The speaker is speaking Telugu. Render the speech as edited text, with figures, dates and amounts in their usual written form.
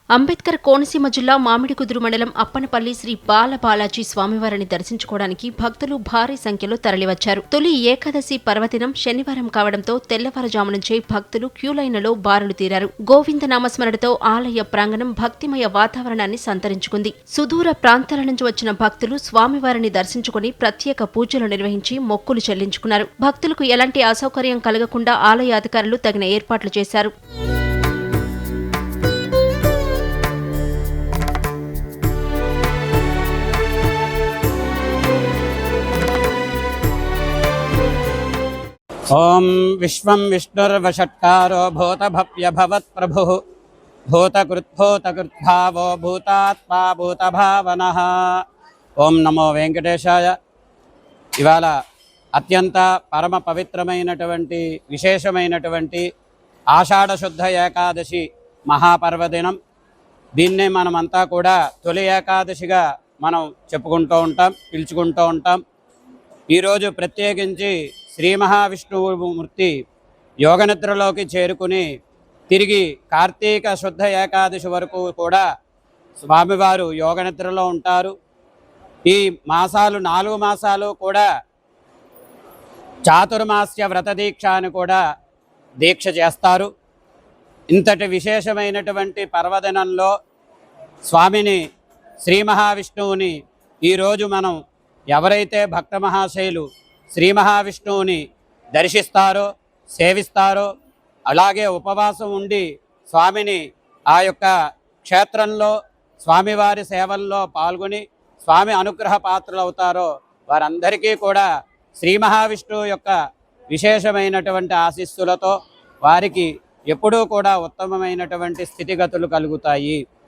అంబేద్కర్ కోనసీమ జిల్లా మామిడికుదురు మండలం అప్పనపల్లి శ్రీ బాలబాలాజీ స్వామివారిని దర్శించుకోవడానికి భక్తులు భారీ సంఖ్యలో తరలివచ్చారు. తొలి ఏకాదశి పర్వదినం శనివారం కావడంతో తెల్లవారుజాము నుంచే భక్తులు క్యూలైన్లలో బారులు తీరారు. గోవింద నామస్మరణతో ఆలయ ప్రాంగణం భక్తిమయ వాతావరణాన్ని సంతరించుకుంది. సుదూర ప్రాంతాల నుంచి వచ్చిన భక్తులు స్వామివారిని దర్శించుకుని ప్రత్యేక పూజలు నిర్వహించి మొక్కులు చెల్లించుకున్నారు. భక్తులకు ఎలాంటి అసౌకర్యం కలగకుండా ఆలయ అధికారులు తగిన ఏర్పాట్లు చేశారు. ओम विश्वं विष्णुर्वषट्कारो भूतभव्यभवत्प्रभुः भूतकृद्भूतकृद्भावो भूतात्मा भूतभावनः। ओम नमो वेंकटेशाय। इवाल अत्यंत परम पवित्रమైనటువంటి విశేషమైనటువంటి ఆషాఢ శుద్ధ ఏకాదశి మహాపర్వదినం. దీన్నే మనమంతా కూడా తొలి ఏకాదశిగా మనం చెప్పుకుంటూ ఉంటాం, పిలుచుకుంటూ ఉంటాం. ఈరోజు ప్రత్యేకించి శ్రీ మహావిష్ణుమూర్తి యోగనిద్రలోకి చేరుకుని తిరిగి కార్తీక శుద్ధ ఏకాదశి వరకు కూడా స్వామివారు యోగనిద్రలో ఉంటారు. ఈ మాసాలు 4 మాసాలు కూడా చాతుర్మాస్య వ్రత దీక్ష అని కూడా దీక్ష చేస్తారు. ఇంతటి విశేషమైనటువంటి పర్వదినంలో స్వామిని శ్రీ మహావిష్ణువుని ఈరోజు మనం ఎవరైతే భక్త మహాశయులు శ్రీ మహావిష్ణువుని దర్శిస్తారో, సేవిస్తారో, అలాగే ఉపవాసం ఉండి స్వామిని ఆ యొక్క క్షేత్రంలో స్వామివారి సేవల్లో పాల్గొని స్వామి అనుగ్రహ పాత్రలు అవుతారో వారందరికీ కూడా శ్రీ మహావిష్ణువు యొక్క విశేషమైనటువంటి ఆశీస్సులతో వారికి ఎప్పుడూ కూడా ఉత్తమమైనటువంటి స్థితిగతులు కలుగుతాయి.